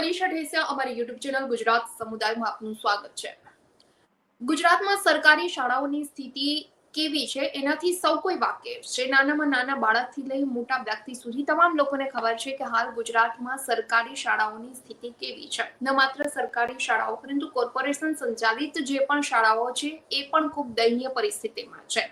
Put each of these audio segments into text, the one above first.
મનીષા ઢેસિયા, અમારી YouTube channel Gujarat સમુદાયમાં આપનું સ્વાગત છે। ગુજરાતમાં સરકારી શાળાઓની સ્થિતિ કેવી છે એનાથી સૌ કોઈ વાકેફ છે। નાનામાં નાના બાળકથી લઈ મોટા વ્યક્તિ સુધી તમામ લોકોને ખબર છે કે હાલ ગુજરાતમાં સરકારી શાળાઓની સ્થિતિ કેવી છે। ન માત્ર સરકારી શાળાઓ પરંતુ કોર્પોરેશન સંચાલિત જે પણ શાળાઓ છે એ પણ ખૂબ દયનીય પરિસ્થિતિમાં છે।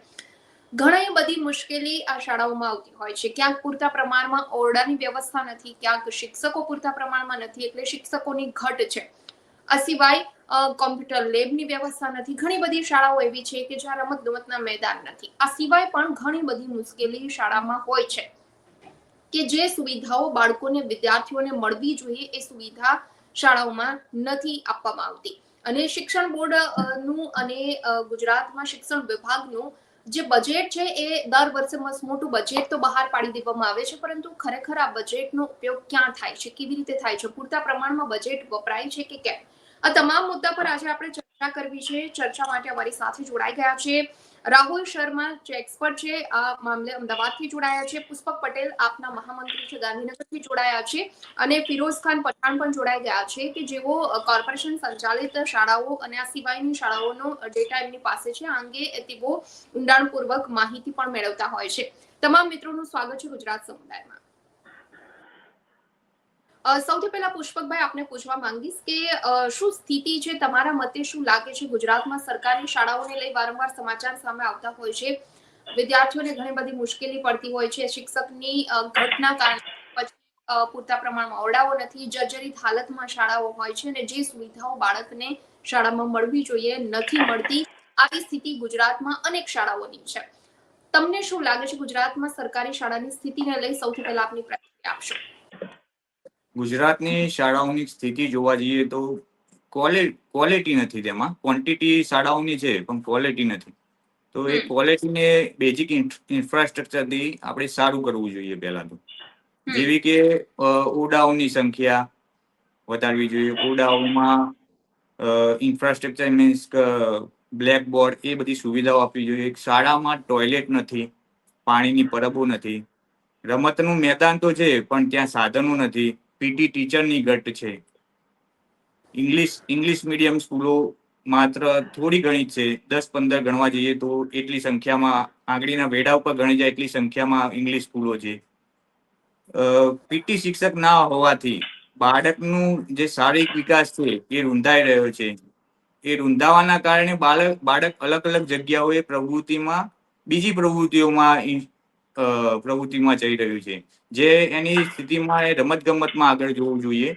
ઘણી બધી મુશ્કેલી આ શાળાઓમાં આવતી હોય છે। ક્યાંક પૂરતા પ્રમાણમાં ઓરડાની વ્યવસ્થા નથી, ક્યાંક શિક્ષકો પૂરતા પ્રમાણમાં નથી એટલે શિક્ષકોની ઘટ છે। આ સિવાય કોમ્પ્યુટર લેબની વ્યવસ્થા નથી। ઘણી બધી શાળાઓ એવી છે કે જ્યાં રમત ગમતના મેદાન નથી। આ સિવાય પણ ઘણી બધી મુશ્કેલી શાળામાં હોય છે કે જે સુવિધાઓ બાળકોને વિદ્યાર્થીઓને મળવી જોઈએ એ સુવિધા શાળાઓમાં નથી આપવામાં આવતી। અને શિક્ષણ બોર્ડ નું અને ગુજરાતમાં શિક્ષણ વિભાગનું જે બજેટ છે એ દર વર્ષે મસ્ત મોટું બજેટ તો બહાર પાડી દેવામાં આવે છે, પરંતુ ખરેખર આ બજેટનો ઉપયોગ ક્યાં થાય છે, કેવી રીતે થાય છે, પૂરતા પ્રમાણમાં બજેટ વપરાય છે કે કેમ, આ તમામ મુદ્દા પર આજે આપણે ચર્ચા કરવી છે। ચર્ચા માટે અમારી સાથે જોડાઈ ગયા છે રાહુલ શર્મા, જે એક્સપર્ટ છે આ મામલે, અમદાવાદથી જોડાયા છે। પુષ્પક પટેલ આપના મહામંત્રી છે, ગાંધીનગરથી જોડાયા છે। અને ફિરોઝ ખાન પઠાણ પણ જોડાઈ ગયા છે કે જેઓ કોર્પોરેશન સંચાલિત શાળાઓ અને આ સિવાયની શાળાઓનો ડેટા એમની પાસે છે। આ અંગે તેઓ ઊંડાણપૂર્વક માહિતી પણ મેળવતા હોય છે। તમામ મિત્રોનું સ્વાગત છે ગુજરાત સમુદાયમાં। સૌથી પહેલા પુષ્પકભાઈ આપને પૂછવા માંગીશ કે શું સ્થિતિ છે, તમારા મતે શું લાગે છે ગુજરાતમાં સરકારી શાળાઓને લઈ વારંવાર સમાચાર સામે આવતા હોય છે, વિદ્યાર્થીઓને ઘણી બધી મુશ્કેલી પડતી હોય છે, શિક્ષકની ઘટના કારણે પૂરતા પ્રમાણમાં ઓરડાઓ નથી, જર્જરિત હાલતમાં શાળાઓ હોય છે અને જે સુવિધાઓ બાળકને શાળામાં મળવી જોઈએ નથી મળતી। આવી સ્થિતિ ગુજરાતમાં અનેક શાળાઓની છે। તમને શું લાગે છે ગુજરાતમાં સરકારી શાળાની સ્થિતિને લઈ સૌથી પહેલા આપની પ્રતિક્રિયા આપશો। ગુજરાતની શાળાઓની સ્થિતિ જોવા જઈએ તો ક્વોલિટી નથી, તેમાં ક્વોન્ટિટી શાળાઓની છે પણ ક્વોલિટી નથી। તો એ ક્વોલિટીને બેઝિક ઇન્ફ્રાસ્ટ્રક્ચરથી આપણે સારું કરવું જોઈએ। પહેલા તો જેવી કે ઓરડાઓની સંખ્યા વધારવી જોઈએ, ઓરડાઓમાં ઇન્ફ્રાસ્ટ્રક્ચર મીન્સ બ્લેકબોર્ડ એ બધી સુવિધાઓ આપવી જોઈએ। શાળામાં ટોયલેટ નથી, પાણીની પરબો નથી, રમતનું મેદાન તો છે પણ ત્યાં સાધનો નથી, પીટી ટીચરની ઘટ છે, ઇંગ્લિશ મીડિયમ સ્કૂલો માત્ર થોડી ઘણી છે, 10-15 ગણવા જઈએ તો એટલી સંખ્યામાં, આંગળીના વેઢા ઉપર ગણી જાય એટલી સંખ્યામાં ઇંગ્લિશ સ્કૂલો છે। પીટી શિક્ષક ના હોવાથી બાળકનું જે શારીરિક વિકાસ છે એ રૂંધાઈ રહ્યો છે। એ રૂંધાવાના કારણે બાળક અલગ અલગ જગ્યાઓએ બીજી પ્રવૃત્તિઓમાં જઈ રહ્યું છે, જે એની સ્થિતિમાં એ રમત ગમતમાં આગળ જોવું જોઈએ।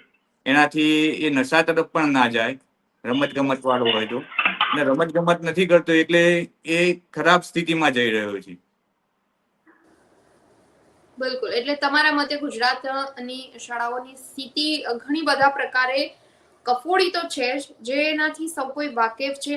એનાથી એ નશા તરફ પણ ના જાય, રમત ગમત વાળો હોય તો, અને રમત ગમત નથી કરતો એટલે એ ખરાબ સ્થિતિમાં જઈ રહ્યો છે। બિલકુલ, એટલે તમારા મતે ગુજરાતની શાળાઓની સ્થિતિ ઘણી બધા પ્રકારે કફોડી તો છે જ, જેનાથી સૌ કોઈ વાકેફ છે।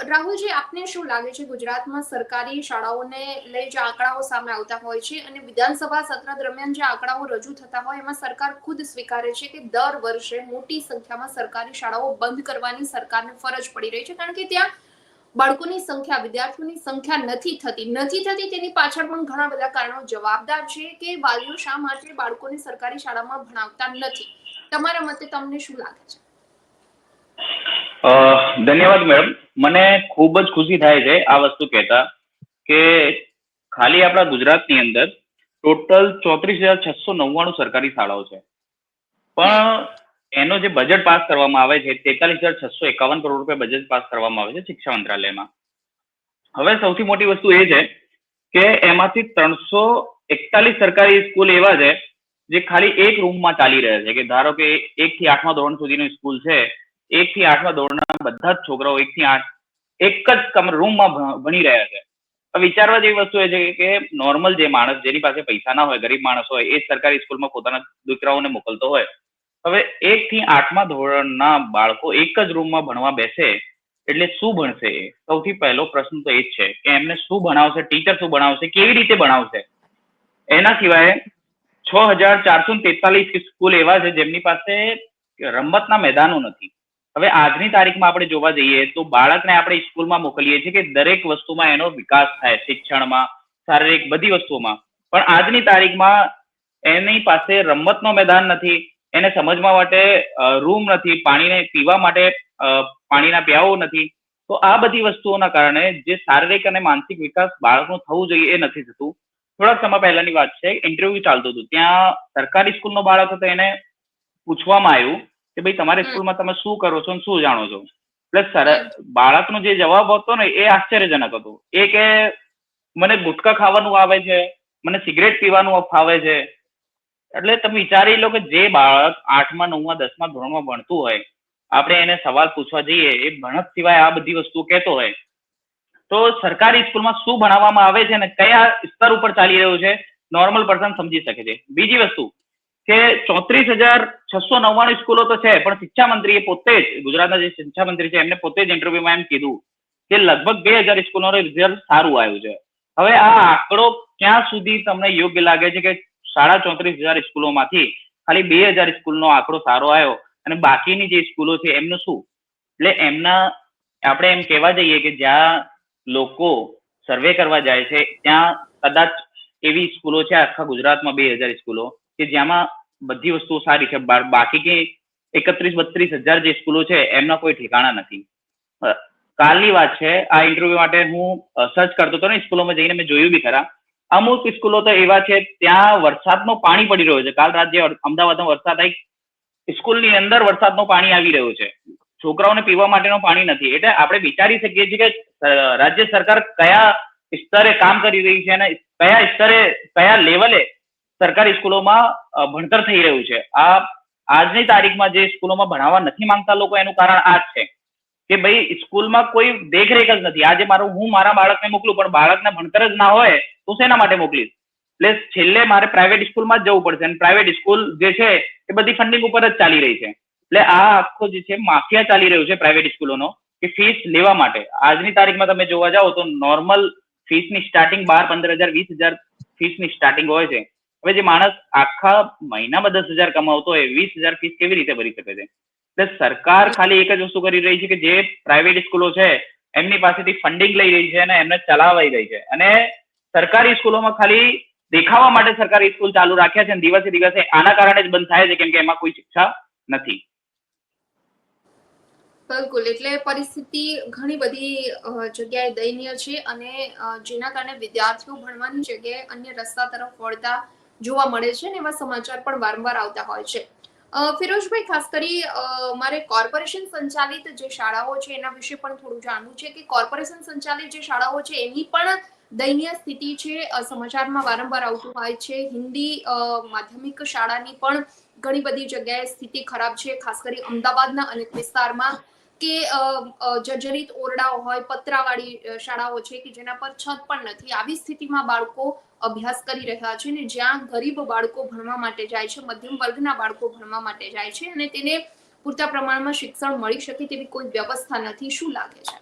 રાહુલજી, આપને શું લાગે છે ગુજરાતમાં સરકારી શાળાઓને લઈ જે આંકડાઓ સામે આવતા હોય છે અને વિધાનસભા સત્ર દરમિયાન જે આંકડાઓ રજૂ થતા હોય એમાં સરકાર ખુદ સ્વીકારે છે કે દર વર્ષે મોટી સંખ્યામાં સરકારી શાળાઓ બંધ કરવાની સરકારને ફરજ પડી રહી છે, કારણ કે ત્યાં બાળકોની સંખ્યા, વિદ્યાર્થીઓની સંખ્યા નથી થતી તેની પાછળ પણ ઘણા બધા કારણો જવાબદાર છે કે વાલીઓ શા માટે બાળકોને સરકારી શાળામાં ભણાવતા નથી। તમારા મતે તમને શું લાગે છે? ધન્યવાદ મેડમ, મને ખૂબ જ ખુશી થાય છે આ વસ્તુ કહેતા કે ખાલી આપણા ગુજરાતની અંદર ટોટલ 34,699 સરકારી શાળાઓ છે, પણ એનો જે બજેટ પાસ કરવામાં આવે છે 43,651 કરોડ રૂપિયા બજેટ પાસ કરવામાં આવે છે શિક્ષણ મંત્રાલયમાં। હવે સૌથી મોટી વસ્તુ એ છે કે એમાંથી 341 સરકારી સ્કૂલ એવા છે જે ખાલી એક રૂમમાં ચાલી રહ્યા છે, કે ધારો કે 1 થી 8મા ધોરણ સુધીની સ્કૂલ છે, 1 થી 8મા ધોરણના બધા જ છોકરાઓ 1 થી 8 એક જ રૂમમાં ભણી રહ્યા છે। વિચારવા જેવી વસ્તુ એ છે કે નોર્મલ જે માણસ, જેની પાસે પૈસા ના હોય, ગરીબ માણસ હોય, એ સરકારી સ્કૂલમાં પોતાના દીકરાઓને મોકલતો હોય, હવે 1 થી 8મા ધોરણના બાળકો એક જ રૂમમાં ભણવા બેસે એટલે શું ભણશે? સૌથી પહેલો પ્રશ્ન તો એ જ છે કે એમને શું ભણાવશે, ટીચર શું ભણાવશે, કેવી રીતે ભણાવશે? એના સિવાય 6,443 સ્કૂલ એવા છે જેમની પાસે રમતના મેદાનો નથી। હવે આજની તારીખમાં આપણે જોવા જઈએ તો બાળકને આપણે સ્કૂલમાં મોકલીએ છીએ કે દરેક વસ્તુમાં એનો વિકાસ થાય, શિક્ષણમાં, શારીરિક બધી વસ્તુઓમાં, પણ આજની તારીખમાં એની પાસે રમતનો મેદાન નથી, એને સમજવા માટે રૂમ નથી, પાણીને પીવા માટે પાણીના પ્યાવો નથી. તો આ બધી વસ્તુઓના કારણે જે શારીરિક અને માનસિક વિકાસ બાળકનું થવું જોઈએ એ નથી થતું. થોડાક સમય પહેલાની વાત છે, ઇન્ટરવ્યુ ચાલતું હતું, ત્યાં સરકારી સ્કૂલનો બાળક હતો, એને પૂછવામાં આવ્યું કે ભાઈ તમારી સ્કૂલમાં તમે શું કરો છો અને શું જાણો છો. પ્લસ બાળકનો જે જવાબ હતો ને એ આશ્ચર્યજનક હતો. એ કે મને ગુટકા ખાવાનું આવે છે, મને સિગરેટ પીવાનું ફાવે છે. એટલે તમે વિચારી લો કે જે બાળક 8મા 9મા 10મા ધોરણમાં ભણતું હોય, આપણે એને સવાલ પૂછવા જઈએ, એ ભણત સિવાય આ બધી વસ્તુઓ કહેતો હોય, તો સરકારી સ્કૂલમાં શું ભણાવવામાં આવે છે ને કયા સ્તર ઉપર ચાલી રહ્યું છે નોર્મલ પર્સન સમજી શકે છે. બીજી વસ્તુ કે 34,699 સ્કૂલો તો છે, પણ શિક્ષા મંત્રીએ પોતે જ, ગુજરાતના જે શિક્ષા મંત્રી છે એમને પોતે જ ઇન્ટરવ્યુમાં એમ કીધું કે લગભગ 2000 સ્કૂલોનું રિઝલ્ટ સારું આવ્યું છે. હવે આ આંકડો ક્યાં સુધી તમને યોગ્ય લાગે છે કે 34,500 સ્કૂલોમાંથી ખાલી 2000 સ્કૂલનો આંકડો સારો આવ્યો અને બાકીની જે સ્કૂલો છે એમનું શું? એટલે એમના આપણે એમ કહેવા જઈએ કે જ્યાં લોકો સર્વે કરવા જાય છે ત્યાં કદાચ એવી સ્કૂલો છે આખા ગુજરાતમાં 2000 સ્કૂલો કે જેમાં બધી વસ્તુઓ સારી છે, બાકી કે 31-32 હજાર જે સ્કૂલો છે એમના કોઈ ઠેકાણા નથી. કાલની વાત છે, આ ઇન્ટરવ્યુ માટે હું સર્ચ કરતો હતો ને સ્કૂલોમાં જઈને મેં જોયું બી ખરા. અમુક સ્કૂલો તો એવા છે ત્યાં વરસાદનું પાણી પડી રહ્યો છે. કાલ રાત જે અમદાવાદમાં વરસાદ આવી, સ્કૂલની અંદર વરસાદનું પાણી આવી રહ્યું છે, છોકરાઓને પીવા માટેનું પાણી નથી. એટલે આપણે વિચારી શકીએ છીએ કે રાજ્ય સરકાર કયા સ્તરે કામ કરી રહી છે અને કયા સ્તરે કયા લેવલે સરકારી સ્કૂલોમાં ભણતર થઈ રહ્યું છે. આજની તારીખમાં જે સ્કૂલોમાં ભણાવવા નથી માંગતા લોકો, એનું કારણ આ જ છે કે ભાઈ સ્કૂલમાં કોઈ દેખરેખ જ નથી. આજે હું મારા બાળકને મોકલું પણ બાળકને ભણતર જ ના હોય તો શેના માટે મોકલીશ? એટલે છેલ્લે મારે પ્રાઇવેટ સ્કૂલમાં જ જવું પડશે અને પ્રાઇવેટ સ્કૂલ જે છે એ બધી ફંડિંગ ઉપર જ ચાલી રહી છે. એટલે આ આખો જે છે માફિયા ચાલી રહ્યું છે પ્રાઇવેટ સ્કૂલોનો કે ફીસ લેવા માટે. આજની તારીખમાં તમે જોવા જાઓ તો નોર્મલ ફીસની સ્ટાર્ટિંગ 12-15 હજાર 20 હજાર ફીસની સ્ટાર્ટિંગ હોય છે. હવે જે માણસ આખા મહિનામાં 10,000 કમાવતો હોય, 20,000 ફીસ કેવી રીતે ભરી શકે છે? એટલે સરકાર ખાલી એક જ વસ્તુ કરી રહી છે કે જે પ્રાઇવેટ સ્કૂલો છે એમની પાસેથી ફંડિંગ લઈ રહી છે અને એમને ચલાવાઈ રહી છે. અને સરકારી સ્કૂલોમાં ખાલી દેખાવા માટે સરકારી સ્કૂલ ચાલુ રાખ્યા છે અને દિવસે દિવસે આના કારણે જ બંધ થાય છે કેમ કે એમાં કોઈ શિક્ષા નથી. બિલકુલ, એટલે પરિસ્થિતિ ઘણી બધી જગ્યાએ દયનીય છે અને જેના કારણે વિદ્યાર્થીઓ ભણવાની જગ્યાએ અન્ય રસ્તા તરફ વળતા જોવા મળે છે અને એવા સમાચાર પણ વારંવાર આવતા હોય છે. ફિરોઝભાઈ, ખાસ કરી મારે કોર્પોરેશન સંચાલિત જે શાળાઓ છે એના વિશે પણ થોડું જાણવું છે કે કોર્પોરેશન સંચાલિત જે શાળાઓ છે એની પણ દયનીય સ્થિતિ છે, સમાચારમાં વારંવાર આવતું હોય છે. હિન્દી માધ્યમિક શાળાની પણ ઘણી બધી જગ્યાએ સ્થિતિ ખરાબ છે, ખાસ કરી અમદાવાદના અનેક વિસ્તારમાં કે જર્જરિત ઓરડાઓ હોય, પતરાવાળી શાળાઓ છે કે જેના પર છત પણ નથી. આવી સ્થિતિમાં બાળકો અભ્યાસ કરી રહ્યા છે ને જ્યાં ગરીબ બાળકો ભણવા માટે જાય છે, મધ્યમ વર્ગના બાળકો ભણવા માટે જાય છે અને તેને પૂરતા પ્રમાણમાં શિક્ષણ મળી શકે તેવી કોઈ વ્યવસ્થા નથી. શું લાગે છે?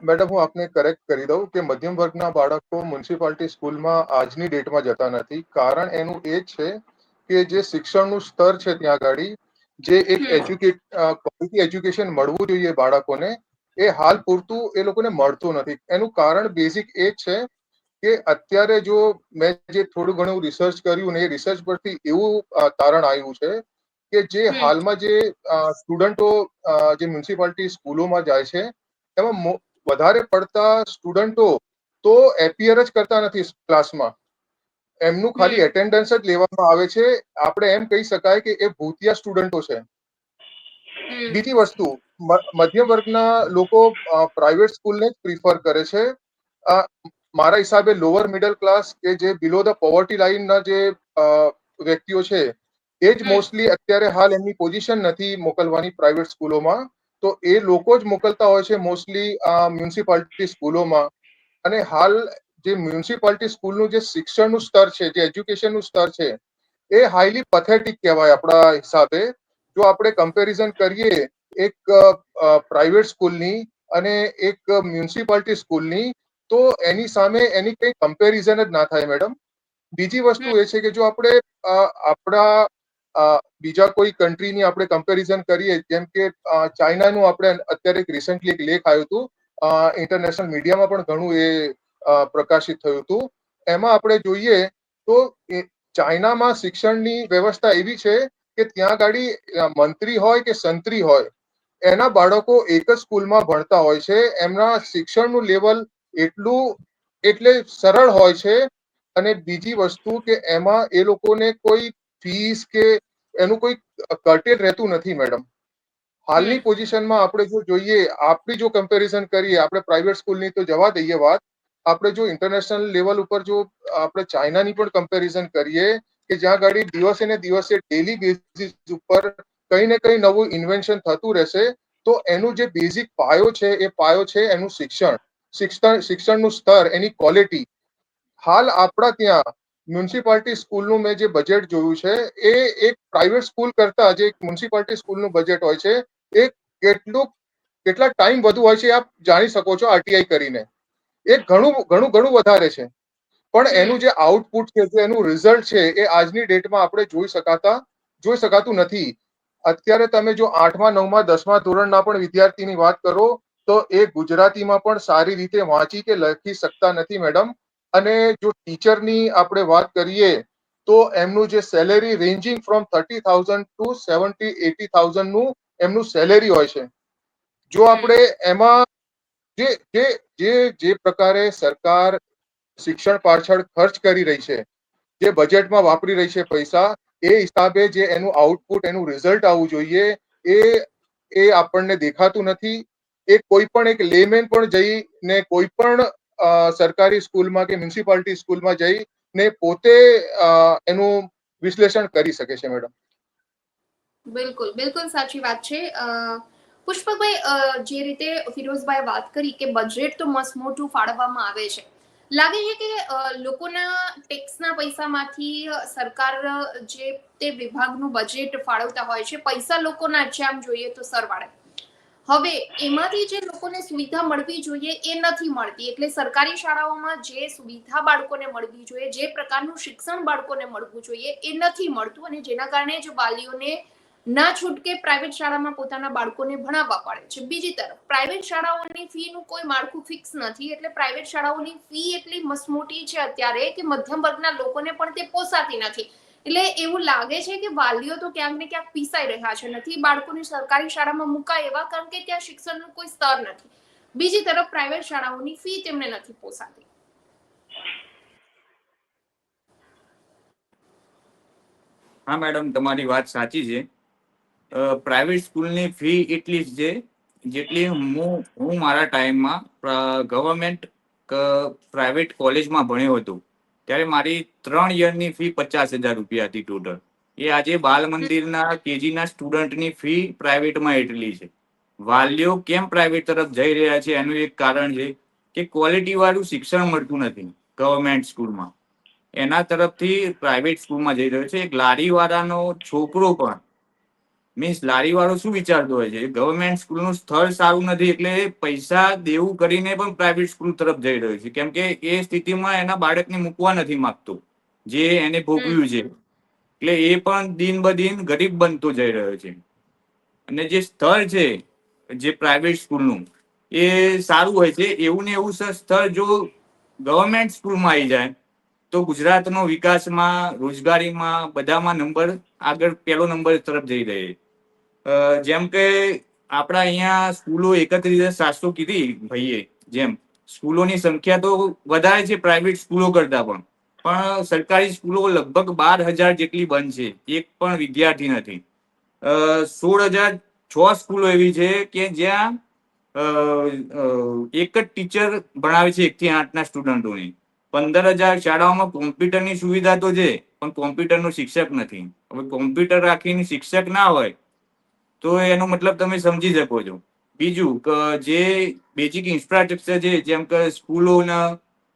મેડમ, હું આપને કરેક્ટ કરી દઉં કે મધ્યમ વર્ગના બાળકો મ્યુનિસિપાલિટી સ્કૂલમાં આજની ડેટમાં જતા નથી. કારણ એનું એ છે કે જે શિક્ષણનું સ્તર છે ત્યાં આગળ, જે એક ક્વોલિટી એજ્યુકેશન મળવું જોઈએ બાળકોને, એ હાલ પૂરતું એ લોકોને મળતું નથી. એનું કારણ બેઝિક એ છે કે અત્યારે જો મેં જે થોડું ઘણું રિસર્ચ કર્યું ને એ રિસર્ચ પરથી એવું તારણ આવ્યું છે કે જે હાલમાં જે સ્ટુડન્ટો જે મ્યુનિસિપાલિટી સ્કૂલોમાં જાય છે એમાં વધારે પડતા સ્ટુડન્ટો તો એપિયર જ કરતા નથી ક્લાસમાં, એમનું ખાલી એટેન્ડન્સ જ લેવામાં આવે છે. આપણે એમ કહી શકાય કે એ ભૂતિયા સ્ટુડન્ટો છે. બીજી વસ્તુ, મધ્યમ વર્ગના લોકો પ્રાઇવેટ સ્કૂલને જ પ્રિફર કરે છે. મારા હિસાબે લોઅર મિડલ ક્લાસ કે જે બિલો ધ પોવર્ટી લાઇનના જે વ્યક્તિઓ છે એ જ મોસ્ટલી અત્યારે હાલ એમની પોઝિશન નથી મોકલવાની પ્રાઇવેટ સ્કૂલોમાં, તો એ લોકો જ મોકલતા હોય છે મોસ્ટલી મ્યુનિસિપાલિટી સ્કૂલોમાં. અને હાલ જે મ્યુનિસિપાલિટી સ્કૂલનું જે શિક્ષણનું સ્તર છે, જે એજ્યુકેશનનું સ્તર છે, એ હાઈલી પથેટિક કહેવાય આપણા હિસાબે. જો આપણે કમ્પેરિઝન કરીએ એક પ્રાઇવેટ સ્કૂલની અને એક મ્યુનિસિપાલિટી સ્કૂલની, તો એની સામે એની કંઈ કમ્પેરિઝન જ ના થાય મેડમ. બીજી વસ્તુ એ છે કે જો આપણે આપણા બીજા કોઈ કન્ટ્રીની આપણે કમ્પેરિઝન કરીએ, જેમ કે ચાઇનાનું આપણે અત્યારે એક રિસન્ટલી એક લેખ આવ્યું હતું, ઇન્ટરનેશનલ મીડિયામાં પણ ઘણું એ પ્રકાશિત થયું હતું. એમાં આપણે જોઈએ તો ચાઇનામાં શિક્ષણની વ્યવસ્થા એવી છે કે ત્યાં ગાડી મંત્રી હોય કે સંત્રી હોય, એના બાળકો એક જ સ્કૂલમાં ભણતા હોય છે. એમના શિક્ષણનું લેવલ એટલું એટલે સરળ હોય છે. અને બીજી વસ્તુ કે એમાં એ લોકોને કોઈ ફીસ કે એનું કોઈ કર્ટેલ રહેતું નથી મેડમ. હાલની પોઝિશનમાં આપણે જો જોઈએ, આપણી જો કમ્પેરિઝન કરીએ, આપણે પ્રાઇવેટ સ્કૂલની તો જવા દઈએ વાત, આપણે જો ઇન્ટરનેશનલ લેવલ ઉપર જો આપણે ચાઇનાની પણ કમ્પેરિઝન કરીએ કે જ્યાં ગાડી દિવસે ને દિવસે ડેલી બેઝિસ ઉપર કંઈ ને કંઈ નવું ઇન્વેન્શન થતું રહેશે, તો એનું જે બેઝિક પાયો છે એ પાયો છે એનું શિક્ષણનું સ્તર, એની ક્વોલિટી. હાલ આપણા ત્યાં મ્યુનિસિપાલિટી સ્કૂલનું મેં જે બજેટ જોયું છે એ એક પ્રાઇવેટ સ્કૂલ કરતા જે મ્યુનિસિપાલિટી સ્કૂલનું બજેટ હોય છે એ કેટલા ટાઈમ વધુ હોય છે આપ જાણી શકો છો આરટીઆઈ કરીને. એ ઘણું ઘણું ઘણું વધારે છે. પણ એનું જે આઉટપુટ છે, જે એનું રિઝલ્ટ છે એ આજની ડેટમાં આપણે જોઈ શકાતું નથી. અત્યારે તમે જો 8મા 9મા 10મા ધોરણના પણ વિદ્યાર્થીની વાત કરો તો એ ગુજરાતીમાં પણ સારી રીતે વાંચી કે લખી શકતા નથી મેડમ. અને જો ટીચરની આપણે વાત કરીએ તો એમનું જે સેલેરી રેન્જિંગ ફ્રોમ 30,000 ટુ 70,000-80,000 નું એમનું સેલેરી હોય છે. જો આપણે એમાં જે જે જે જે પ્રકારે સરકાર શિક્ષણ પાછળ ખર્ચ કરી રહી છે, જે બજેટમાં વાપરી રહી છે પૈસા, એ હિસાબે જે એનું આઉટપુટ, એનું રિઝલ્ટ આવવું જોઈએ એ એ આપણને દેખાતું નથી. એ કોઈ પણ એક લેમેન પણ જઈને કોઈ પણ સરકારી સ્કૂલમાં કે મ્યુનિસિપાલિટી સ્કૂલમાં જઈને પોતે એનું વિશ્લેષણ કરી શકે છે મેડમ. બિલકુલ બિલકુલ સાચી વાત છે. પુષ્પકભાઈ, જે રીતે ફિરોઝભાઈ વાત કરી કે બજેટ તો મસ્ત મોટું ફાળવવામાં આવે છે, લાગે છે કે લોકોના ટેક્સના પૈસામાંથી સરકાર જે તે વિભાગનું બજેટ ફાળવતા હોય છે, પૈસા લોકોના છે આમ જોઈએ તો સરવાળે. હવે એમાંથી જે લોકોને સુવિધા મળવી જોઈએ એ નથી મળતી, એટલે સરકારી શાળાઓમાં જે સુવિધા બાળકોને મળવી જોઈએ, જે પ્રકારનું શિક્ષણ બાળકોને મળવું જોઈએ એ નથી મળતું, અને જેના કારણે જ વાલીઓને ના છૂટકે પ્રાઇવેટ શાળામાં પોતાના બાળકોને ભણાવવા પડે છે. બીજી તરફ પ્રાઇવેટ શાળાઓની ફીનું કોઈ માળખું ફિક્સ નથી, એટલે પ્રાઇવેટ શાળાઓની ફી એટલી મસમોટી છે અત્યારે કે મધ્યમ વર્ગના લોકોને પણ તે પોસાતી નથી. એટલે એવું લાગે છે કે વાલીઓ તો ક્યાંક ને ક્યાંક પીસાઈ રહ્યા છે, નથી બાળકોને સરકારી શાળામાં મુકાય એવા, કારણ કે ત્યાં શિક્ષણનું કોઈ સ્તર નથી. બીજી તરફ પ્રાઇવેટ શાળાઓની ફી તેમને નથી પોસાતી. હા મેડમ, તમારી વાત સાચી છે. પ્રાઇવેટ સ્કૂલની ફી એટલી જ છે જેટલી હું મારા ટાઈમમાં ગવર્મેન્ટ પ્રાઇવેટ કોલેજમાં ભણ્યો હતો ત્યારે મારી 3 યરની ફી 50,000 રૂપિયા હતી ટોટલ. એ આજે બાલ મંદિરના કેજીના સ્ટુડન્ટની ફી પ્રાઇવેટમાં એટલી છે. વાલીઓ કેમ પ્રાઇવેટ તરફ જઈ રહ્યા છે એનું એક કારણ છે કે ક્વોલિટી વાળું શિક્ષણ મળતું નથી ગવર્મેન્ટ સ્કૂલમાં. એના તરફથી પ્રાઇવેટ સ્કૂલમાં જઈ રહ્યો છે. એક લારીવાળાનો છોકરો પણ, મીન્સ લારીવાળો શું વિચારતો હોય છે, ગવર્મેન્ટ સ્કૂલનું સ્થળ સારું નથી એટલે પૈસા દેવું કરીને પણ પ્રાઇવેટ સ્કૂલ તરફ જઈ રહ્યો છે, કેમ કે એ સ્થિતિમાં એના બાળકને મૂકવા નથી માંગતો જે એને ભોગવ્યું છે. એટલે એ પણ દિન બદિન ગરીબ બનતો જઈ રહ્યો છે. અને જે સ્થળ છે જે પ્રાઇવેટ સ્કૂલનું એ સારું હોય છે. એવું ને એવું સ્થળ જો ગવર્મેન્ટ સ્કૂલમાં આવી જાય તો ગુજરાતનો વિકાસમાં, રોજગારીમાં, બધામાં આગળ પહેલો નંબર તરફ જઈ રહે. જેમ કે આપણા અહીંયા સ્કૂલો 31,700 કીધી ભાઈએ, જેમ સ્કૂલોની સંખ્યા તો વધારે છે પ્રાઇવેટ સ્કૂલો કરતા પણ સરકારી સ્કૂલો લગભગ 12,000 જેટલી બંધ છે, એક પણ વિદ્યાર્થી નથી. 16,006 સ્કૂલો એવી છે કે જ્યાં એક જ ટીચર ભણાવે છે 1 થી 8ના સ્ટુડન્ટોને. 15,000 શાળાઓમાં કોમ્પ્યુટરની સુવિધા તો છે પણ કોમ્પ્યુટરનો શિક્ષક નથી. હવે કોમ્પ્યુટર રાખીને શિક્ષક ના હોય તો એનો મતલબ તમે સમજી શકો છો. બીજું કે જે બેઝિક ઇન્ફ્રાસ્ટ્રક્ચર છે, જેમ કે સ્કૂલોના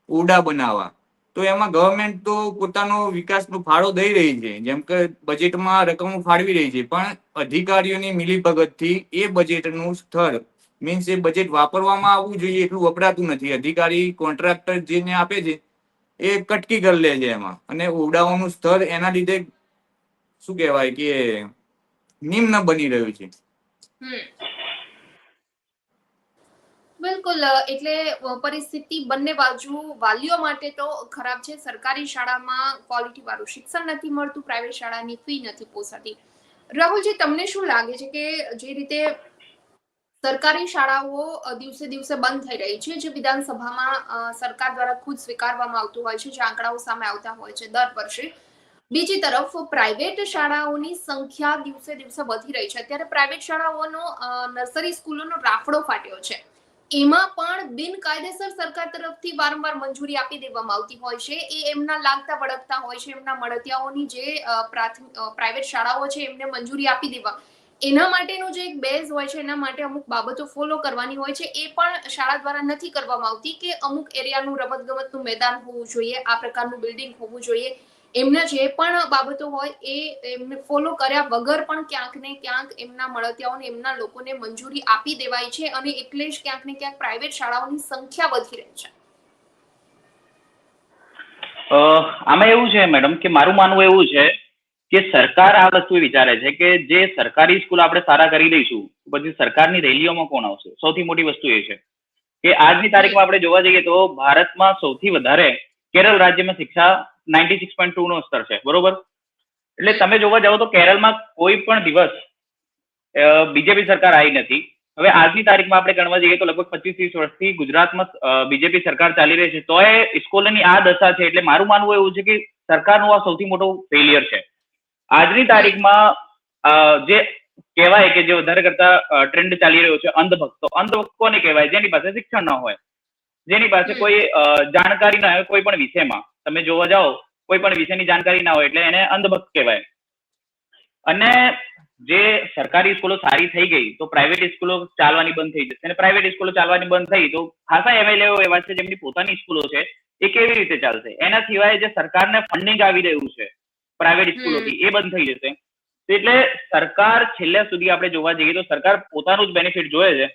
ઓરડા બનાવવા, તો એમાં ગવર્મેન્ટ તો પોતાનો વિકાસનો ફાળો દઈ રહી છે, જેમ કે બજેટમાં રકમો ફાળવી રહી છે, પણ અધિકારીઓની મિલીભગતથી એ બજેટનું સ્તર, મીન્સ એ બજેટ વાપરવામાં આવવું જોઈએ એટલું વપરાતું નથી. અધિકારી કોન્ટ્રાક્ટર જેને આપે છે એ કટકી કરી લે છે એમાં, અને ઓરડાઓનું સ્તર એના લીધે શું કહેવાય કે નિમ્ન બની રહ્યું છે. બિલકુલ એટલે પરિસ્થિતિ બંને બાજુ વાલીઓ માટે તો ખરાબ છે. સરકારી શાળામાં ક્વોલિટી વાળું શિક્ષણ નથી મળતું, પ્રાઇવેટ શાળાની ફી નથી પોસાતી. રાહુલજી, તમને શું લાગે છે કે જે રીતે સરકારી શાળાઓ દિવસે દિવસે બંધ થઈ રહી છે, જે વિધાનસભામાં સરકાર દ્વારા ખુદ સ્વીકારવામાં આવતું હોય છે, જે આંકડાઓ સામે આવતા હોય છે દર વર્ષે, બીજી તરફ પ્રાઇવેટ શાળાઓની સંખ્યા દિવસે દિવસે વધી રહી છે. અત્યારે પ્રાઇવેટ શાળાઓનો નર્સરી સ્કૂલોનો રાફડો ફાટ્યો છે. એમાં પણ બિનકાયદેસર સરકાર તરફથી વારંવાર મંજૂરી આપી દેવામાં આવતી હોય છે. એ એમના લાગતા વળગતા હોય છે, એમના મળતિયાઓની જે પ્રાઇવેટ શાળાઓ છે એમને મંજૂરી આપી દેવા, એના માટેનો જે એક બેઝ હોય છે, એના માટે અમુક બાબતો ફોલો કરવાની હોય છે, એ પણ શાળા દ્વારા નથી કરવામાં આવતી. કે અમુક એરિયાનું રમતગમતનું મેદાન હોવું જોઈએ, આ પ્રકારનું બિલ્ડિંગ હોવું જોઈએ, એમના જે પણ બાબતો હોય એ એમને ફોલો કર્યા વગર પણ ક્યાંક ને ક્યાંક એમના મળતિયાઓને, એમના લોકોને મંજૂરી આપી દેવાય છે, અને એટલે જ ક્યાંક ને ક્યાંક પ્રાઇવેટ શાળાઓની સંખ્યા વધી રહી છે. આમાં એવું છે મેડમ કે મારું માનવું એવું છે કે સરકાર આ વસ્તુ વિચારે છે કે જે સરકારી સ્કૂલ આપણે સારા કરી દઈશું પછી સરકારની રેલીઓમાં કોણ આવશે. સૌથી મોટી વસ્તુ એ છે કે આજની તારીખમાં આપણે જોવા જઈએ તો ભારતમાં સૌથી વધારે કેરળ રાજ્યમાં શિક્ષા 96.2 નો સ્તર છે, બરોબર. એટલે તમે જોવા જાઓ તો કેરળમાં કોઈ પણ દિવસ બીજેપી સરકાર આવી નથી. હવે આજની તારીખમાં આપણે ગણવા જઈએ તો લગભગ 25-30 વર્ષથી ગુજરાતમાં બીજેપી સરકાર ચાલી રહી છે, તો એ સ્કૂલોની આ દશા છે. એટલે મારું માનવું એવું છે કે સરકારનું આ સૌથી મોટું ફેલિયર છે. આજની તારીખમાં જે કહેવાય કે જે વધારે કરતા ટ્રેન્ડ ચાલી રહ્યો છે અંધભક્તો. અંધભક્ત કોને કહેવાય? જેની પાસે શિક્ષણ ન હોય, જેની પાસે કોઈ જાણકારી ના હોય કોઈ પણ વિષયમાં. તમે જોવા જાઓ કોઈ પણ વિષયની જાણકારી ના હોય એટલે એને અંધભક્ત કહેવાય. અને જે સરકારી સ્કૂલો સારી થઈ ગઈ તો પ્રાઇવેટ સ્કૂલો ચાલવાની બંધ થઈ જશે, અને પ્રાઇવેટ સ્કૂલો ચાલવાની બંધ થઈ તો ખાસા એમએલએ એવા છે જેમની પોતાની સ્કૂલો છે, એ કેવી રીતે ચાલશે? એના સિવાય જે સરકારને ફંડિંગ આવી રહ્યું છે પ્રાઇવેટ સ્કૂલોથી એ બંધ થઈ જશે. એટલે સરકાર છેલ્લે સુધી આપણે જોવા જઈએ તો સરકાર પોતાનું જ બેનિફિટ જોવે છે.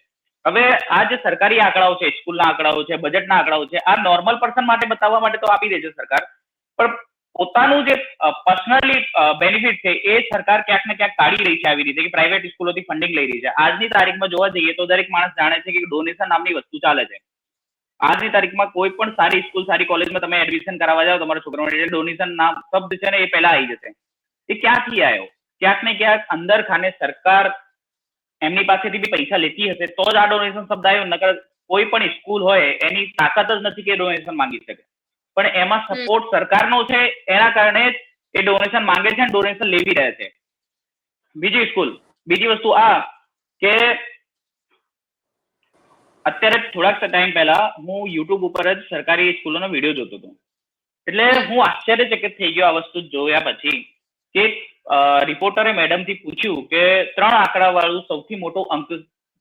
હવે આ જે સરકારી આંકડાઓ છે, સ્કૂલના આંકડાઓ છે, બજેટના આંકડાઓ છે, આ નોર્મલ પર્સન માટે બતાવવા માટે તો આપી દે છે સરકાર, પણ પોતાનું જે પર્સનલી બેનિફિટ છે એ સરકાર ક્યાંક ને ક્યાંક કાઢી રહી છે આવી રીતે કે પ્રાઇવેટ સ્કૂલોથી ફંડિંગ લઈ રહી છે. આજની તારીખમાં જોવા જઈએ તો દરેક માણસ જાણે છે કે ડોનેશન નામની વસ્તુ ચાલે છે. આજની તારીખમાં કોઈ પણ સારી સ્કૂલ, સારી કોલેજમાં તમે એડમિશન કરાવવા જાઓ તમારા છોકરાઓને, એટલે ડોનેશન નામ શબ્દ છે ને એ પહેલા આવી જશે. એ ક્યાંથી આવ્યો? ક્યાંક ને ક્યાંક અંદર ખાને સરકાર એમની પાસેથી બી પૈસા લેતી હશે તો જ આ ડોનેશન શબ્દ આવ્યો. નકર કોઈ પણ સ્કૂલ હોય એની તાકાત જ નથી કે ડોનેશન માંગી શકે, પણ એમાં સપોર્ટ સરકારનો છે એના કારણે જ એ ડોનેશન માંગે છે અને ડોનેશન લેવી રહે છે. બીજી વસ્તુ આ કે અત્યારે થોડાક ટાઈમ પહેલા હું યુટ્યુબ ઉપર જ સરકારી સ્કૂલોનો વિડીયો જોતો હતો, એટલે હું આશ્ચર્યચકિત થઈ ગયો આ વસ્તુ જોયા પછી કે રિપોર્ટરે મેડમ થી પૂછ્યું કે 3 આંકડા વાળું સૌથી મોટો અંક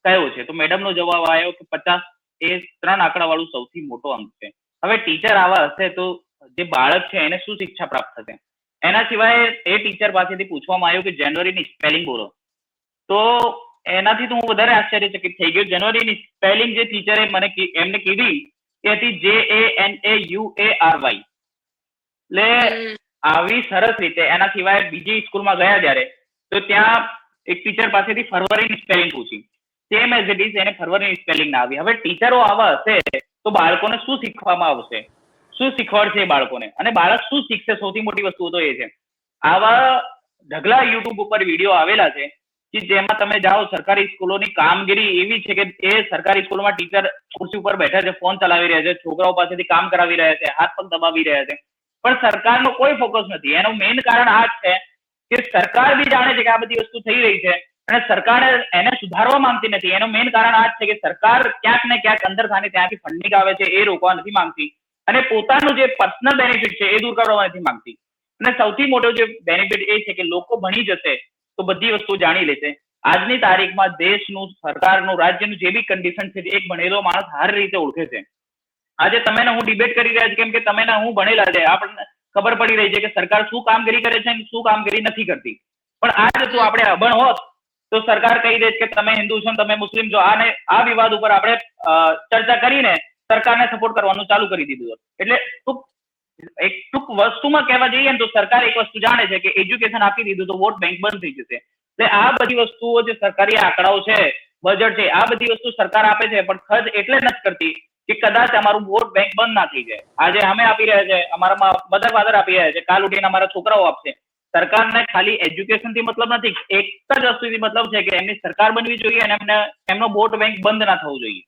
કયો છે? તો મેડમ નો જવાબ આવ્યો કે 50 એ 3 આંકડા વાળું સૌથી મોટો અંક છે. હવે ટીચર આવા હશે તો જે બાળક છે એને શું શિક્ષા પ્રાપ્ત થશે? એના સિવાય એ ટીચર પાસેથી પૂછવામાં આવ્યું કે જાન્યુઆરીની સ્પેલિંગ બોલો, તો એનાથી તો હું વધારે આશ્ચર્યચકિત થઈ ગયો. જાન્યુઆરીની સ્પેલિંગ જે ટીચરે એમને કીધી એ હતી JANUARY. એટલે આવી સરસ રીતે. એના સિવાય બીજી સ્કૂલમાં ગયા જ્યારે તો ત્યાં એક ટીચર પાસેથી ફરવરીની સ્પેલિંગ પૂછી, સેમ એઝ ઇટ ઇઝ એને ફરવરીની સ્પેલિંગ ના આવી. હવે ટીચરો આવા હશે તો બાળકોને શું શીખવામાં આવશે? શું શીખવાડશે બાળકોને? અને બાળક શું શીખશે? સૌથી મોટી વસ્તુ તો એ છે. આવા ઢગલા યુટ્યુબ ઉપર વિડીયો આવેલા છે કે જેમાં તમે જાઓ સરકારી સ્કૂલોની કામગીરી એવી છે કે એ સરકારી સ્કૂલોમાં ટીચર ખુરશી ઉપર બેઠા છે, ફોન ચલાવી રહ્યા છે, છોકરાઓ પાસેથી કામ કરાવી રહ્યા છે, હાથ પગ દબાવી રહ્યા છે, પણ સરકારનો કોઈ ફોકસ નથી. એનું મેઇન કારણ આ જ છે કે સરકાર બી જાણે છે કે આ બધી વસ્તુ થઈ રહી છે અને સરકાર એને સુધારવા માંગતી નથી. એનું મેઇન કારણ આ જ છે કે સરકાર ક્યાંક ને ક્યાંક અંદર ખાને ત્યાંથી ફંડિંગ આવે છે એ રોકવા નથી માંગતી, અને પોતાનું જે પર્સનલ બેનિફિટ છે એ દૂર કરવા નથી માંગતી. અને સૌથી મોટો જે બેનિફિટ એ છે કે લોકો ભણી જશે તો બધી વસ્તુ જાણી લેશે. આજની તારીખમાં દેશનું, સરકારનું, રાજ્યનું જે બી કન્ડિશન છે એક ભણેલો માણસ સારી રીતે ઓળખે છે. આજે તમે ને હું ડિબેટ કરી રહ્યા છે કેમ કે તમે ને હું ભણેલા છે, આપણને ખબર પડી રહી છે કે સરકાર શું કામગીરી કરે છે અને શું કામગીરી નથી કરતી. પણ આ જ જો આપણે અભણ હોત તો સરકાર કહી દે કે તમે હિન્દુ છો, તમે મુસ્લિમ છો, આને આ વિવાદ ઉપર આપણે ચર્ચા કરીને સરકારને સપોર્ટ કરવાનું ચાલુ કરી દીધું. એટલે ટૂંક વસ્તુમાં કહેવા જઈએ ને તો સરકાર એક વસ્તુ જાણે છે કે એજ્યુકેશન આપી દીધું તો વોટ બેંક બંધ થઈ જશે. એટલે આ બધી વસ્તુઓ જે સરકારી આંકડાઓ છે બજેટ છે, આ બધી વસ્તુ સરકાર આપે છે, પણ ખર્ચ એટલે નથી કરતી કે કદાચ અમારું વોટ બેંક બંધ ના થઈ જાય. આજે અમે આપી રહ્યા છે, અમારા મધર ફાધર આપી રહ્યા છે, કાલ ઉઠીને અમારા છોકરાઓ આપશે. સરકારને ખાલી એજ્યુકેશન થી મતલબ નથી, એક જ વસ્તુથી મતલબ છે કે એમની સરકાર બનવી જોઈએ અને એમનો વોટ બેંક બંધ ના થવું જોઈએ.